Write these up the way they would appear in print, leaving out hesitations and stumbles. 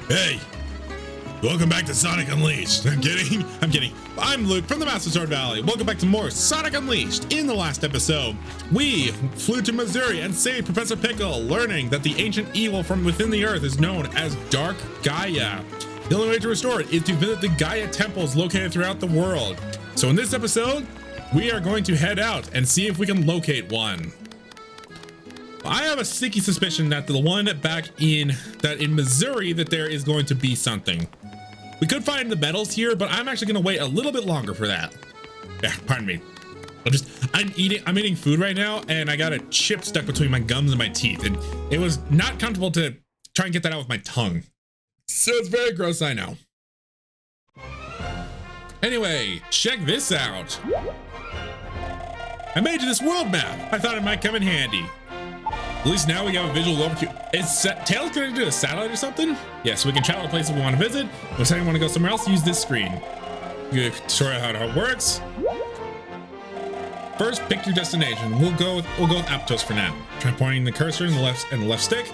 Hey, welcome back to Sonic Unleashed. I'm kidding. I'm Luke from the Master Sword Valley. Welcome back to more Sonic Unleashed. In the last episode, we flew to Mazuri and saved Professor Pickle, learning that the ancient evil from within the earth is known as Dark Gaia. The only way to restore it is to visit the Gaia Temples located throughout the world. So in this episode, we are going to head out and see if we can locate one. I have a sneaky suspicion that in Mazuri that there is going to be something. We could find the medals here, but I'm actually going to wait a little bit longer for that. Yeah, pardon me. I'm eating food right now, and I got a chip stuck between my gums and my teeth, and it was not comfortable to try and get that out with my tongue. So it's very gross, I know. Anyway, check this out. I made you this world map. I thought it might come in handy. At least now we have a visual overview. Is Tails connected to a satellite or something? Yeah, so we can travel to places we want to visit. If we want to go somewhere else, use this screen. You can show you how it works. First, pick your destination. We'll go with Aptos for now. Try pointing the cursor in the left stick.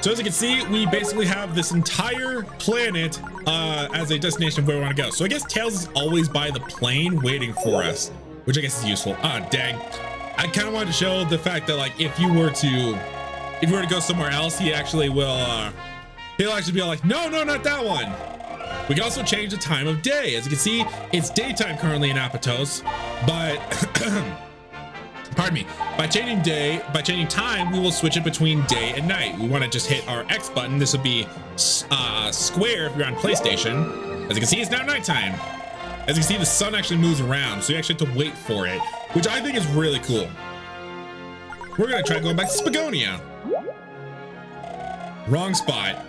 So as you can see, we basically have this entire planet as a destination of where we want to go. So I guess Tails is always by the plane waiting for us, which I guess is useful. Ah, dang. I kind of wanted to show the fact that, like, if you were to go somewhere else, he actually will he'll actually be all like, no, not that one. We can also change the time of day. As you can see, it's daytime currently in Aptos, but pardon me, by changing time, we will switch it between day and night. We want to just hit our X button. This would be square if you're on PlayStation. As you can see, it's now nighttime. As you can see, the sun actually moves around, so you actually have to wait for it, which I think is really cool. We're gonna try going back to Spagonia. Wrong spot.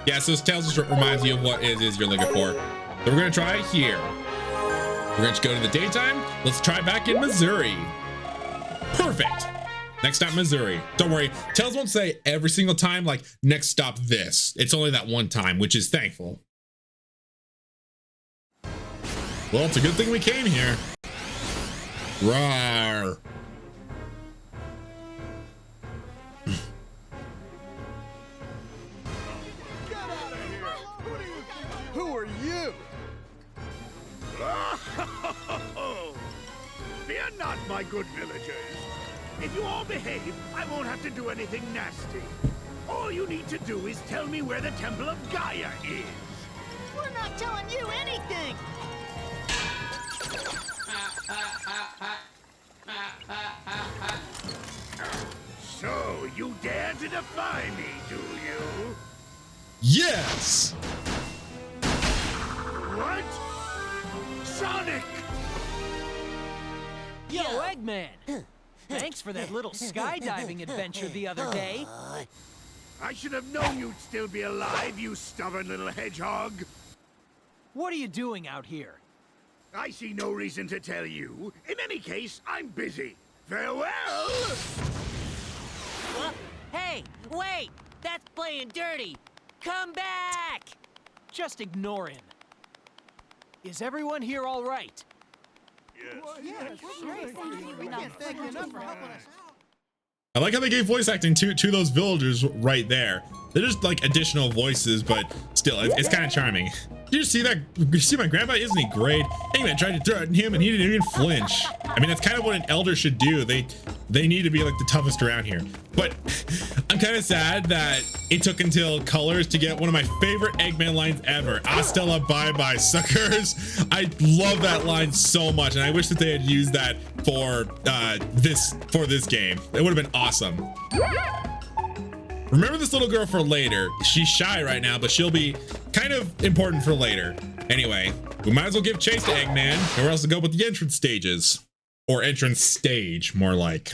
Yeah, so Tails just reminds you of what it is you're looking for. So we're gonna try here. We're gonna just go to the daytime. Let's try back in Mazuri. Perfect. Next stop, Mazuri. Don't worry, Tails won't say every single time, like, next stop this. It's only that one time, which is thankful. Well, it's a good thing we came here. Rawr. Get out of here! Who are you? Fear not, my good villagers. If you all behave, I won't have to do anything nasty. All you need to do is tell me where the Temple of Gaia is. We're not telling you anything! So, you dare to defy me, do you? Yes! What? Sonic! Yo, Eggman! Thanks for that little skydiving adventure the other day. I should have known you'd still be alive, you stubborn little hedgehog. What are you doing out here? I see no reason to tell you. In any case, I'm busy. Farewell! Hey, wait! That's playing dirty! Come back! Just ignore him. Is everyone here all right? I like how they gave voice acting to those villagers right there. They're just like additional voices, but still, it's kind of charming. Did you see that? You see my grandpa? Isn't he great? Eggman tried to threaten him and he didn't even flinch. I mean, that's kind of what an elder should do. They need to be like the toughest around here. But I'm kind of sad that it took until Colors to get one of my favorite Eggman lines ever. Hasta la bye-bye, suckers. I love that line so much, and I wish that they had used that for this game. It would have been awesome. Remember this little girl for later. She's shy right now, but she'll be kind of important for later. Anyway, we might as well give chase to Eggman, or else to go with the entrance stages. Or entrance stage, more like.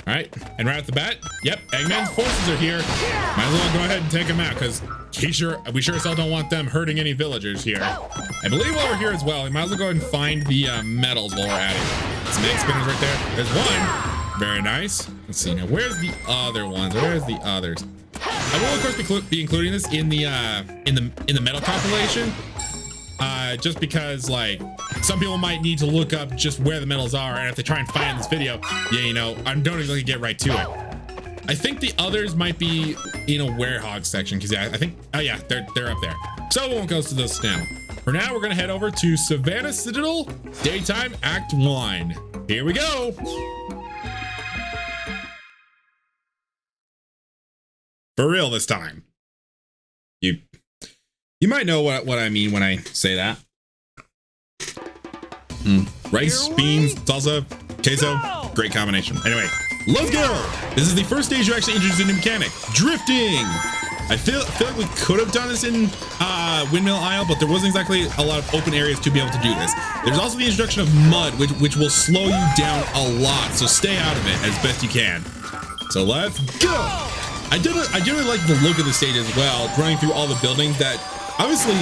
All right, and right off the bat, yep, Eggman's forces are here. Might as well go ahead and take them out, because we sure as hell don't want them hurting any villagers here. I believe while we're here as well, we might as well go ahead and find the medals while we're at it. Some egg spinners right there. There's one. Very nice. Let's see now. Where's the other ones? Where's the others? I will of course be including this in the medal compilation. Just because, like, some people might need to look up just where the medals are, and if they try and find this video, yeah, you know, I don't exactly get right to it. I think the others might be in a Werehog section because yeah, I think, oh yeah, they're up there. So we won't go to those now. For now, we're gonna head over to Savannah Citadel, Daytime Act 1. Here we go. For real this time. You might know what I mean when I say that. Rice, beans, salsa, queso, great combination. Anyway, let's go. This is the first stage you actually introduce a new mechanic, drifting. I feel like we could have done this in Windmill Isle, but there wasn't exactly a lot of open areas to be able to do this. There's also the introduction of mud, which will slow you down a lot, so stay out of it as best you can. So let's go. I generally like the look of the stage as well, running through all the buildings that obviously.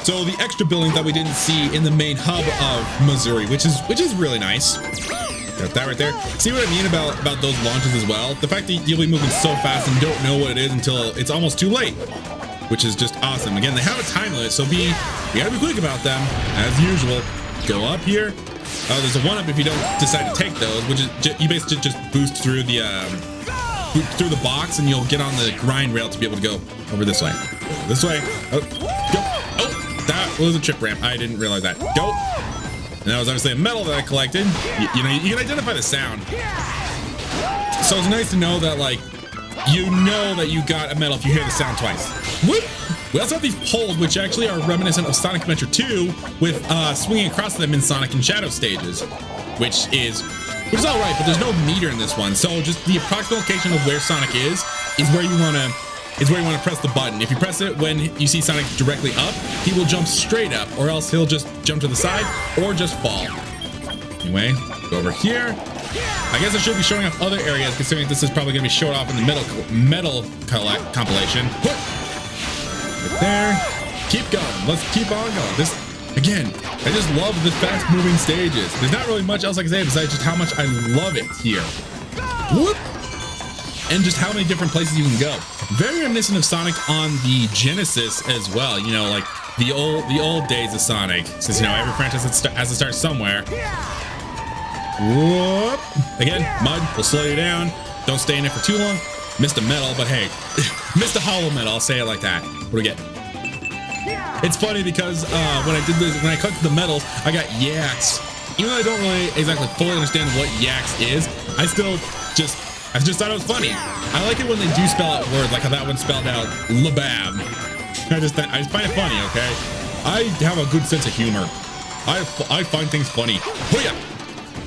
So the extra buildings that we didn't see in the main hub of Mazuri, which is really nice. Got that right there. See what I mean about those launches as well? The fact that you'll be moving so fast and don't know what it is until it's almost too late, which is just awesome. Again, they have a time limit, so you gotta be quick about them as usual. Go up here. Oh, there's a 1-up if you don't decide to take those, which is you basically just boost through the box and you'll get on the grind rail to be able to go over this way. This way. Oh, go. Oh, that was a trip ramp. I didn't realize that. Go. And that was obviously a medal that I collected. You know, you can identify the sound. So it's nice to know that, like, you know that you got a medal if you hear the sound twice. Whoop! We also have these poles, which actually are reminiscent of Sonic Adventure 2, with swinging across them in Sonic and Shadow stages, which is all right, but there's no meter in this one. So just the approximate location of where Sonic is where you want to press the button. If you press it when you see Sonic directly up, he will jump straight up, or else he'll just jump to the side or just fall. Anyway, go over here. I guess I should be showing off other areas, considering this is probably going to be showed off in the metal compilation. Right there. Keep going. Let's keep on going. This, again, I just love the fast-moving stages. There's not really much else I can say besides just how much I love it here. Whoop! And just how many different places you can go. Very reminiscent of Sonic on the Genesis as well. You know, like the old days of Sonic. Since, you know, every franchise has to start somewhere. Whoop! Again, mud will slow you down. Don't stay in it for too long. Missed a medal, but hey, missed a hollow medal. I'll say it like that. What do we get? It's funny because when I collected the medals, I got yaks. Even though I don't really exactly fully understand what yaks is, I just thought it was funny. I like it when they do spell out words, like how that one spelled out labab. I just find it funny, okay? I have a good sense of humor. I find things funny. Oh yeah,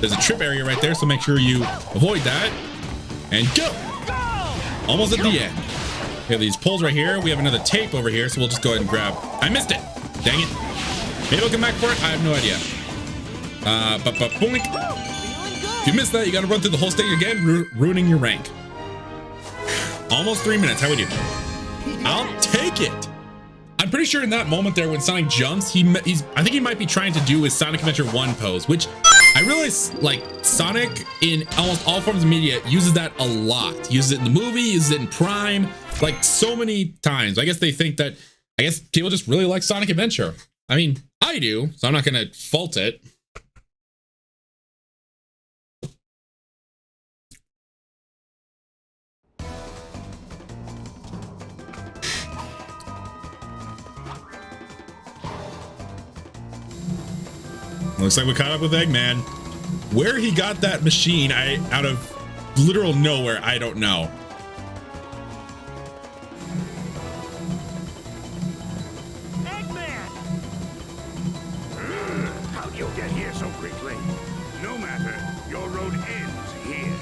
there's a trip area right there, so make sure you avoid that. And go! Almost at the end. We have these poles right here. We have another tape over here, so we'll just go ahead and grab. I missed it. Dang it. Maybe I'll come back for it. I have no idea. Boink. If you missed that, you got to run through the whole stage again, ruining your rank. Almost 3 minutes. How we do? I'll take it. I'm pretty sure in that moment there, when Sonic jumps, I think he might be trying to do his Sonic Adventure 1 pose, which I realize, like, Sonic in almost all forms of media uses that a lot. Uses it in the movie, uses it in Prime, like so many times. I guess they think that, I guess people just really like Sonic Adventure. I mean, I do, so I'm not gonna fault it. Looks like we caught up with Eggman. Where he got that machine, out of literal nowhere, I don't know. Eggman! How'd you get here so quickly? No matter, your road ends here.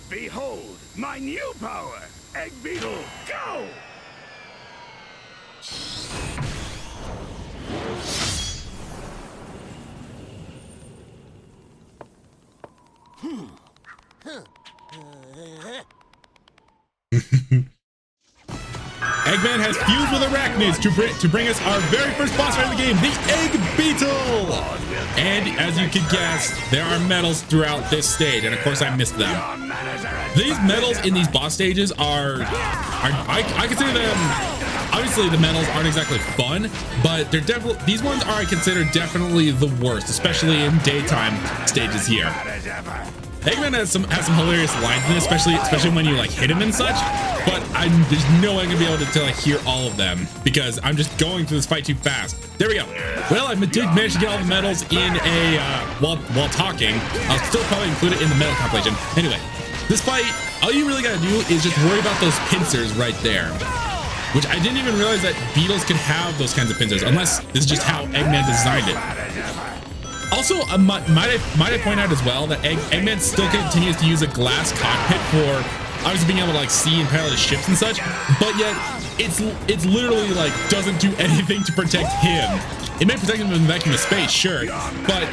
Behold, my new power! Egg Beetle, go! Eggman has fused with arachnids to bring us our very first boss fight of the game, the Egg Beetle! And as you could guess, there are medals throughout this stage, and of course I missed them. These medals in these boss stages are I consider them Obviously, the medals aren't exactly fun, but they're definitely, these ones are considered definitely the worst, especially in daytime stages here. Eggman has some hilarious lines in it, especially when you like hit him and such. But there's no way I'm gonna be able to like hear all of them because I'm just going through this fight too fast. There we go. Well, I did manage to get all the medals in a while talking. I'll still probably include it in the medal compilation. Anyway, this fight, all you really gotta do is just worry about those pincers right there. Which I didn't even realize that Beetles could have those kinds of pincers, unless this is just how Eggman designed it. Also, might I point out as well that Eggman still continues to use a glass cockpit for obviously being able to like see and pilot his ships and such, but yet it's literally like doesn't do anything to protect him. It may protect him in the vacuum of space, sure, but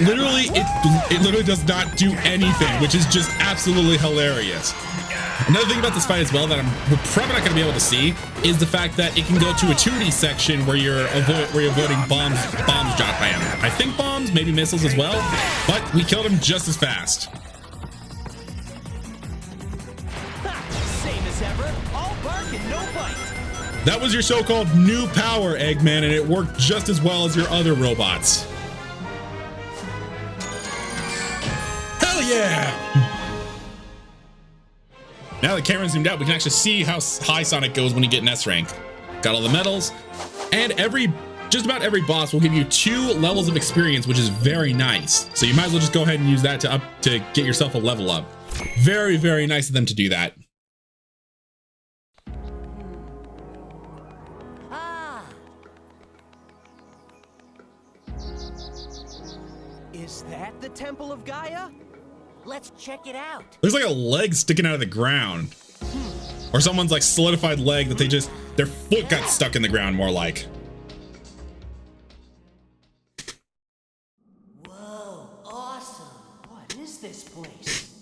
literally it literally does not do anything, which is just absolutely hilarious. Another thing about this fight as well that we're probably not going to be able to see is the fact that it can go to a 2D section where you're avoiding bombs dropped by him. I think bombs, maybe missiles as well, but we killed him just as fast. Same as ever, all bark and no bite. That was your so-called new power, Eggman, and it worked just as well as your other robots. Hell yeah! Now that the camera's zoomed out, we can actually see how high Sonic goes when you get an S rank. Got all the medals, and just about every boss will give you 2 levels of experience, which is very nice. So you might as well just go ahead and use that to get yourself a level up. Very, very nice of them to do that. Is that the Temple of Gaia? Let's check it out. There's like a leg sticking out of the ground. Or someone's like solidified leg that their foot got stuck in the ground, more like. Whoa, awesome. What is this place?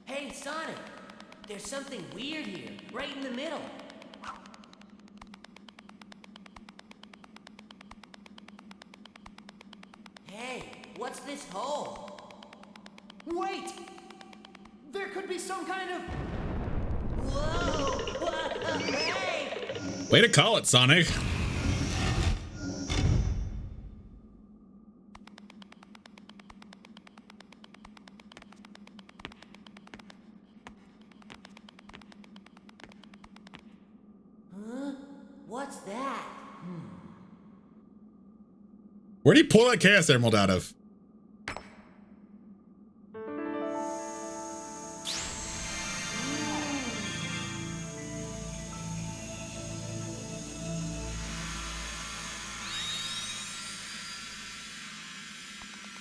Hey, Sonic, there's something weird here, right in the middle. Hey, what's this hole? Wait! There could be some kind of... Whoa! Hey! Way to call it, Sonic. Huh? What's that? Where'd he pull that Chaos Emerald out of?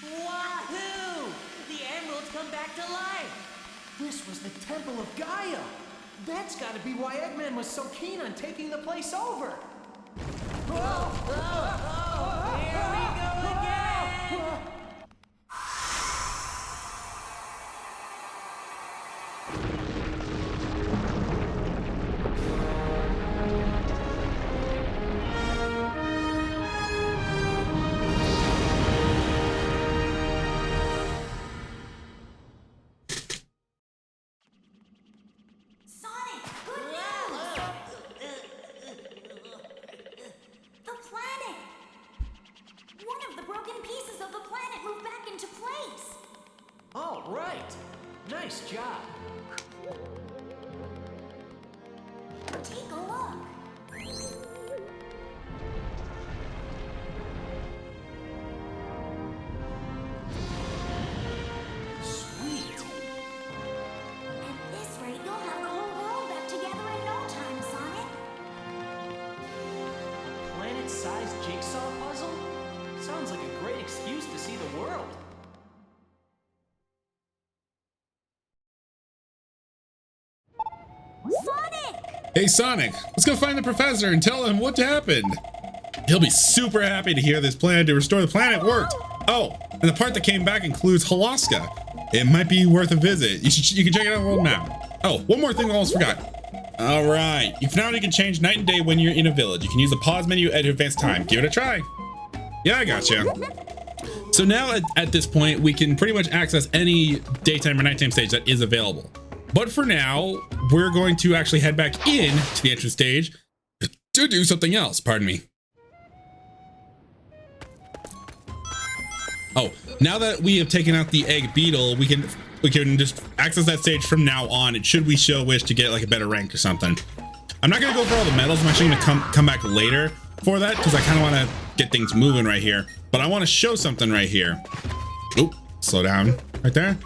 Wahoo! The emeralds come back to life! This was the Temple of Gaia! That's gotta be why Eggman was so keen on taking the place over! Whoa! Here we go again! Sonic, good news! The planet! One of the broken pieces of the planet moved back into place! All right! Nice job! Take a look. Sweet! At this rate, you'll have the whole world back together in no time, Sonic. Planet-sized jigsaw puzzle? Sounds like a great excuse to see the world. Sonic! Hey, Sonic, let's go find the professor and tell him what happened. He'll be super happy to hear this plan to restore the planet worked. Oh, and the part that came back includes Halaska. It might be worth a visit. You can check it out on the world map. Oh, one more thing I almost forgot. All right, you found you can change night and day when you're in a village. You can use the pause menu at advanced time. Give it a try. Yeah, I got you. So now at this point, we can pretty much access any daytime or nighttime stage that is available. But for now, we're going to actually head back in to the entrance stage to do something else. Pardon me. Oh, now that we have taken out the egg beetle, we can just access that stage from now on. It should we so wish to get like a better rank or something. I'm not gonna go for all the medals. I'm actually gonna come back later for that because I kind of want to get things moving right here. But I want to show something right here. Oop, slow down right there.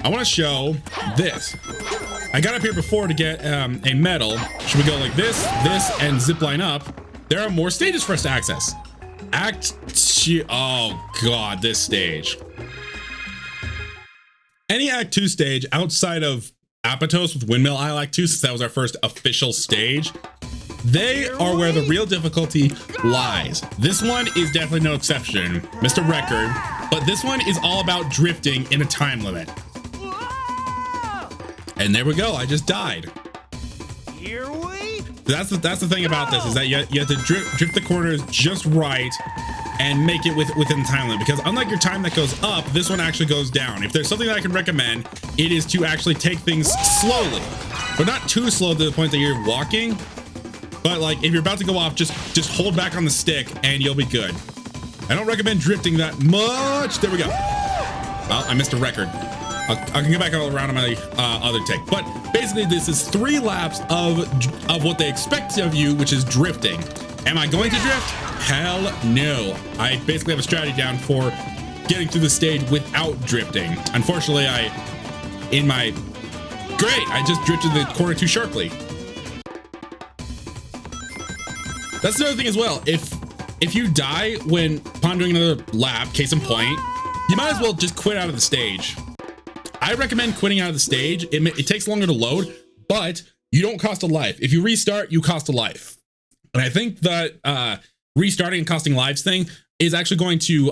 I want to show this. I got up here before to get a medal. Should we go like this, and zip line up? There are more stages for us to access. Oh God, this stage. Any Act 2 stage outside of Apatos with Windmill Isle Act 2, since that was our first official stage, they are where the real difficulty lies. This one is definitely no exception, Mr. Record, but this one is all about drifting in a time limit. And there we go, I just died. Here we. That's the thing about this, is that you have to drift the corners just right and make it within the time limit, because unlike your time that goes up, this one actually goes down. If there's something that I can recommend, it is to actually take things slowly, but not too slow to the point that you're walking. But like if you're about to go off, just hold back on the stick and you'll be good. I don't recommend drifting that much. There we go. Well, I missed a record. I can get back around on my other take, but basically this is 3 laps of what they expect of you, which is drifting. Am I going to drift? Hell no. I basically have a strategy down for getting through the stage without drifting. Unfortunately, I just drifted the corner too sharply. That's another thing as well. If you die upon doing another lap, case in point, you might as well just quit out of the stage. I recommend quitting out of the stage. It takes longer to load, but you don't cost a life. If you restart, you cost a life. And I think that restarting and costing lives thing is actually going to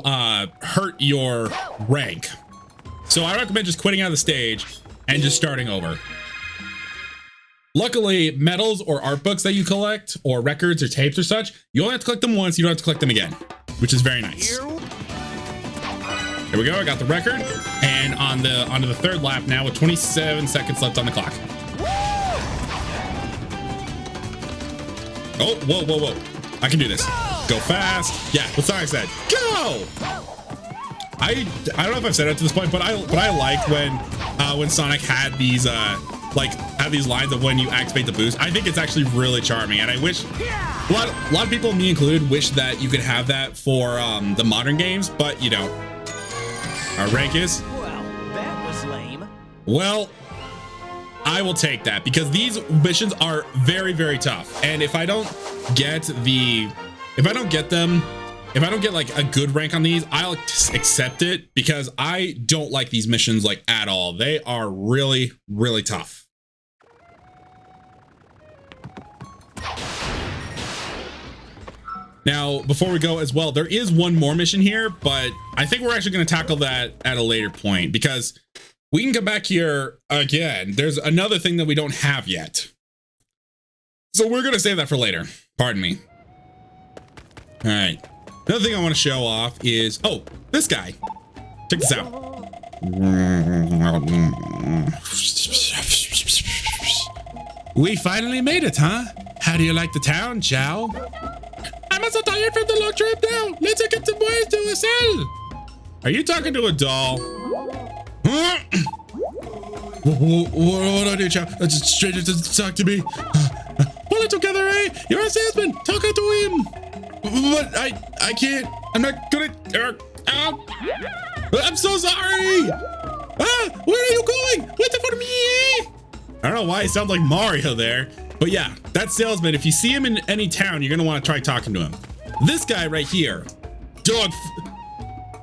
hurt your rank. So I recommend just quitting out of the stage and just starting over. Luckily, medals or art books that you collect, or records or tapes or such, you only have to collect them once, you don't have to collect them again, which is very nice. There we go, I got the record, and onto the 3rd lap now with 27 seconds left on the clock. Oh, whoa. I can do this. Go fast. Yeah, what Sonic said. Go! I don't know if I've said it to this point, but I like when Sonic had these these lines of when you activate the boost. I think it's actually really charming, and I wish a lot of people, me included, wish that you could have that for the modern games, but you don't. Our rank is? Well, that was lame. Well, I will take that because these missions are very, very tough. And if I don't get like a good rank on these, I'll accept it because I don't like these missions like at all. They are really, really tough. Now, before we go as well, there is one more mission here, but I think we're actually going to tackle that at a later point because we can come back here again. There's another thing that we don't have yet. So we're going to save that for later. Pardon me. All right. Another thing I want to show off is, oh, this guy. Check this out. We finally made it, huh? How do you like the town, Chow? I'm so tired from the long trip now. Let's get some ways to a cell. Are you talking to a doll? What do I do, Chow? Stranger doesn't talk to me. Pull it together, eh? You're a salesman. Talk to him. But I can't. I'm not good at. I'm so sorry. Where are you going? Wait for me. I don't know why it sounds like Mario there. But yeah, that salesman, if you see him in any town, you're going to want to try talking to him. This guy right here, Dog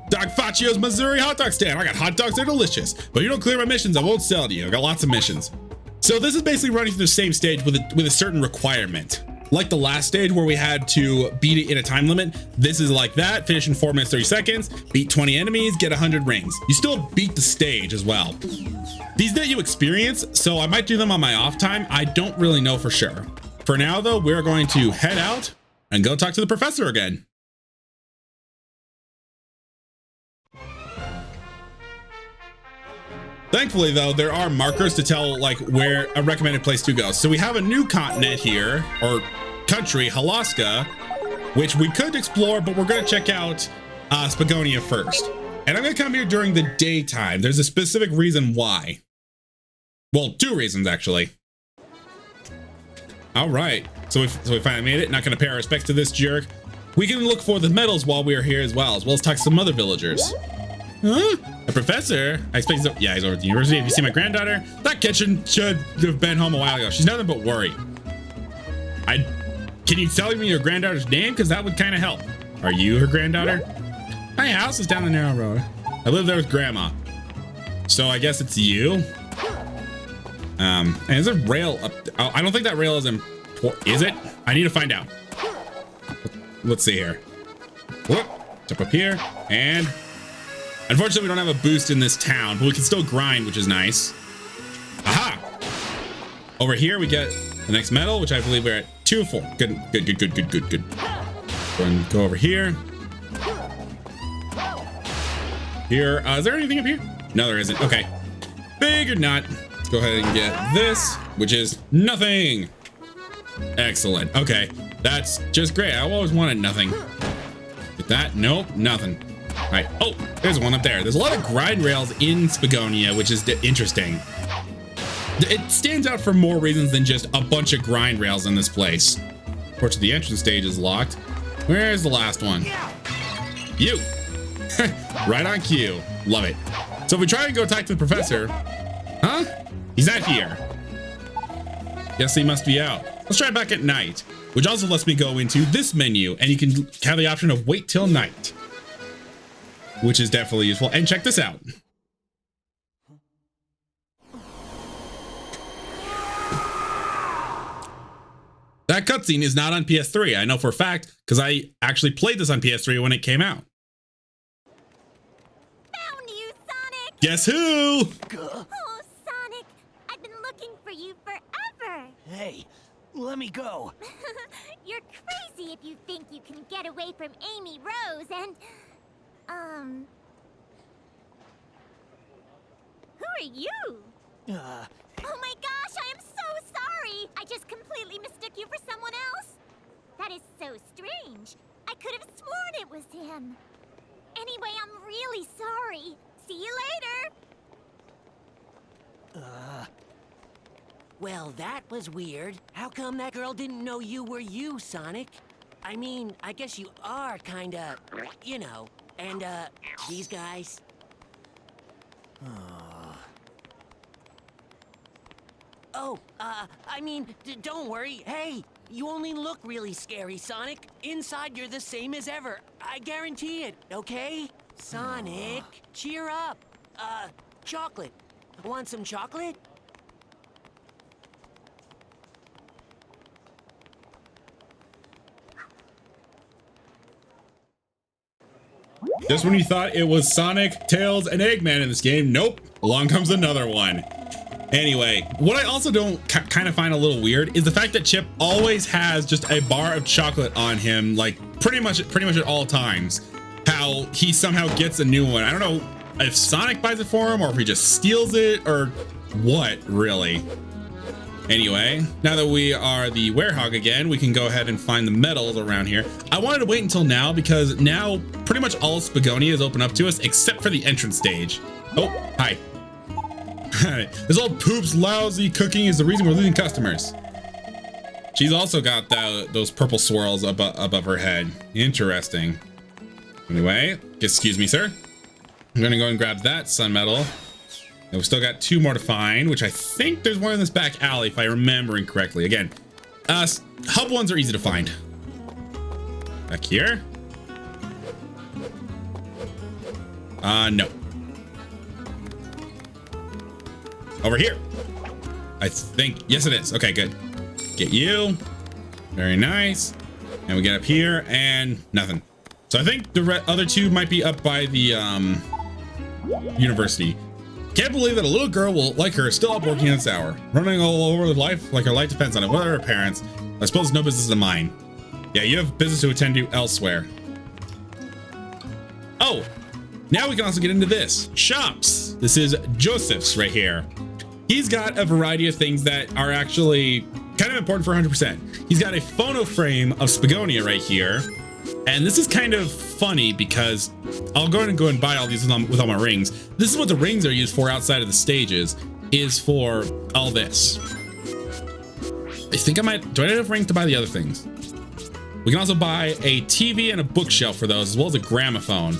Facio's Mazuri hot dog stand. I got hot dogs, they're delicious. But if you don't clear my missions, I won't sell to you. I got lots of missions. So this is basically running through the same stage with a certain requirement. Like the last stage where we had to beat it in a time limit, this is like that, finish in 4 minutes, 30 seconds, beat 20 enemies, get 100 rings. You still beat the stage as well. These net you experience, so I might do them on my off time. I don't really know for sure. For now though, we're going to head out and go talk to the professor again. Thankfully, though, there are markers to tell like where a recommended place to go. So we have a new continent here, or country, Halaska, which we could explore, but we're going to check out Spagonia first. And I'm going to come here during the daytime. There's a specific reason why. Well, two reasons, actually. All right. So we finally made it. Not going to pay our respects to this jerk. We can look for the medals while we are here as well as talk to some other villagers. Huh? A professor? I expect he's, yeah, he's over at the university. Have you seen my granddaughter? That kitchen should have been home a while ago. She's nothing but worry. Can you tell me your granddaughter's name? Because that would kind of help. Are you her granddaughter? My house is down the narrow road. I live there with grandma. So I guess it's you. And there's a rail up. I don't think that rail is important. Is it? I need to find out. Let's see here. Whoop. Jump up here. And unfortunately, we don't have a boost in this town, but we can still grind, which is nice. Aha! Over here, we get the next medal, which I believe we're at 2 of 4. Good. Go over here. Here, is there anything up here? No, there isn't. Okay. Figured not. Let's go ahead and get this, which is nothing. Excellent. Okay. That's just great. I always wanted nothing. Get that? Nope, nothing. All right. Oh, there's one up there. There's a lot of grind rails in Spagonia, which is interesting. It stands out for more reasons than just a bunch of grind rails in this place. Fortunately, the entrance stage is locked. Where's the last one? You. Right on cue. Love it. So if we try and go talk to the professor, huh? He's not here. Guess he must be out. Let's try back at night, which also lets me go into this menu, and you can have the option of wait till night, which is definitely useful. And check this out. That cutscene is not on PS3. I know for a fact because I actually played this on PS3 when it came out. Found you, Sonic! Guess who? Oh, Sonic, I've been looking for you forever. Hey, let me go. You're crazy if you think you can get away from Amy Rose and, who are you? Oh my gosh, I am so sorry! I just completely mistook you for someone else. That is so strange. I could have sworn it was him. Anyway, I'm really sorry. See you later. Well, that was weird. How come that girl didn't know you were you, Sonic? I mean, I guess you are kinda, you know, and, these guys. Oh, I mean, don't worry. Hey, you only look really scary, Sonic. Inside, you're the same as ever. I guarantee it, okay? Sonic, cheer up. Chocolate. Want some chocolate? Just when you thought it was Sonic, Tails, and Eggman in this game, nope. Along comes another one. Anyway, what I also don't kind of find a little weird is the fact that Chip always has just a bar of chocolate on him, like pretty much at all times. How he somehow gets a new one. I don't know if Sonic buys it for him or if he just steals it or what, really. Anyway, now that we are the Werehog again, we can go ahead and find the medals around here. I wanted to wait until now because now pretty much all Spagonia is open up to us except for the entrance stage. Oh, hi. This old poop's lousy cooking is the reason we're losing customers. She's also got those purple swirls above her head. Interesting. Anyway, excuse me, sir. I'm gonna go and grab that sun medal. And we've still got 2 more to find, which I think there's one in this back alley, if I'm remembering correctly. Again, hub ones are easy to find. Back here. No. Over here. I think, yes it is. Okay, good. Get you. Very nice. And we get up here and nothing. So I think the other 2 might be up by the university. Can't believe that a little girl like her is still up working at this hour. Running all over life like her life depends on it. What are her parents? I suppose it's no business of mine. Yeah, you have business to attend to elsewhere. Oh, now we can also get into this. Shops. This is Joseph's right here. He's got a variety of things that are actually kind of important for 100%. He's got a phono frame of Spagonia right here. And this is kind of funny because I'll go and buy all these with all my rings. This is what the rings are used for outside of the stages, is for all this. I think I might, do I have rings to buy the other things? We can also buy a TV and a bookshelf for those, as well as a gramophone.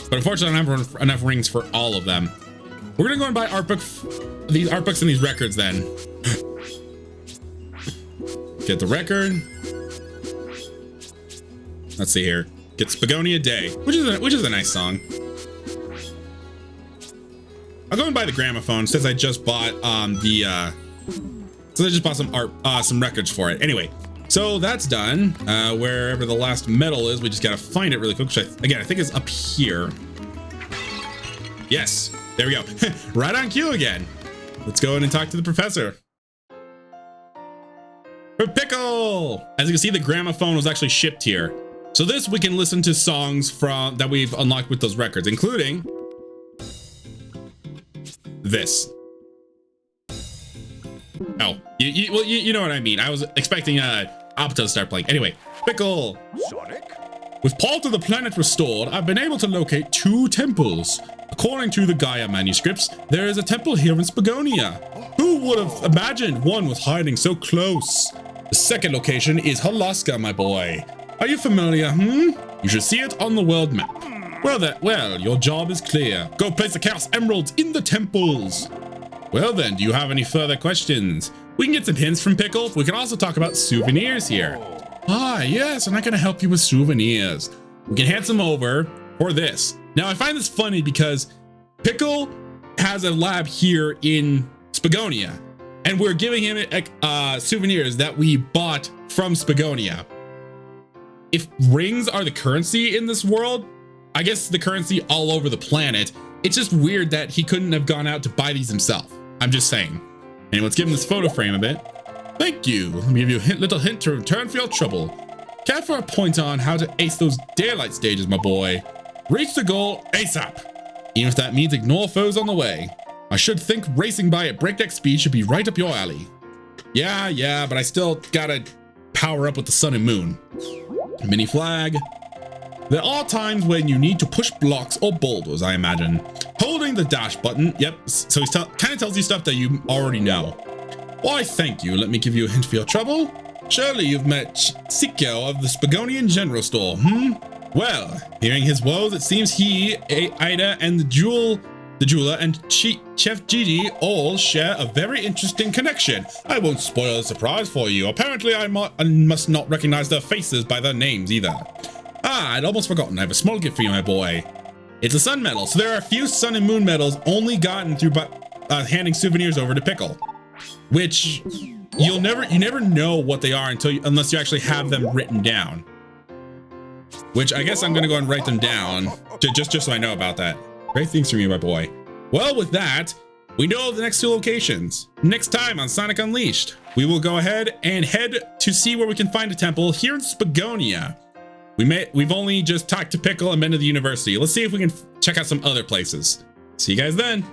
But unfortunately, I don't have enough rings for all of them. We're gonna go and buy these art books and these records then. Get the record. Let's see here. Get Spagonia Day, which is a nice song. I'll go and buy the gramophone since I just bought some records for it. Anyway, so that's done. Wherever the last medal is, we just gotta find it really quick. Which I think is up here. Yes, there we go. Right on cue again. Let's go in and talk to the professor. For Pickle! As you can see, the gramophone was actually shipped here. So this, we can listen to songs from that we've unlocked with those records, including this. Oh, you know what I mean. I was expecting Apto to start playing. Anyway, Pickle. Sonic? With part of the planet restored, I've been able to locate 2 temples. According to the Gaia manuscripts, there is a temple here in Spagonia. Who would have imagined one was hiding so close? The second location is Halaska, my boy. Are you familiar, You should see it on the world map. Well, your job is clear. Go place the Chaos Emeralds in the temples. Well then, do you have any further questions? We can get some hints from Pickle. We can also talk about souvenirs here. Ah, yes, and I can help you with souvenirs. We can hand some over for this. Now, I find this funny because Pickle has a lab here in Spagonia, and we're giving him souvenirs that we bought from Spagonia. If rings are the currency in this world, I guess the currency all over the planet, it's just weird that he couldn't have gone out to buy these himself. I'm just saying. Anyway, let's give him this photo frame a bit. Thank you. Let me give you a little hint to return for your trouble. Care for a point on how to ace those daylight stages, my boy? Reach the goal ASAP. Even if that means ignore foes on the way. I should think racing by at breakneck speed should be right up your alley. Yeah, but I still gotta power up with the sun and moon. Mini flag. There are times when you need to push blocks or boulders, I imagine. Holding the dash button, yep, so he kind of tells you stuff that you already know. Why, thank you. Let me give you a hint for your trouble. Surely you've met Sikyo of the Spagonian General Store, Well, hearing his woes, it seems he, Ida, and the jeweler, and Chef Gigi all share a very interesting connection. I won't spoil the surprise for you. Apparently, I must not recognize their faces by their names either. Ah, I'd almost forgotten. I have a small gift for you, my boy. It's a sun medal. So there are a few sun and moon medals only gotten through handing souvenirs over to Pickle, which you never know what they are unless you actually have them written down. Which I guess I'm gonna go and write them down just so I know about that. Great things from you, my boy. Well, with that, we know the next 2 locations. Next time on Sonic Unleashed, we will go ahead and head to see where we can find a temple here in Spagonia. We've only just talked to Pickle and been to the university. Let's see if we can check out some other places. See you guys then.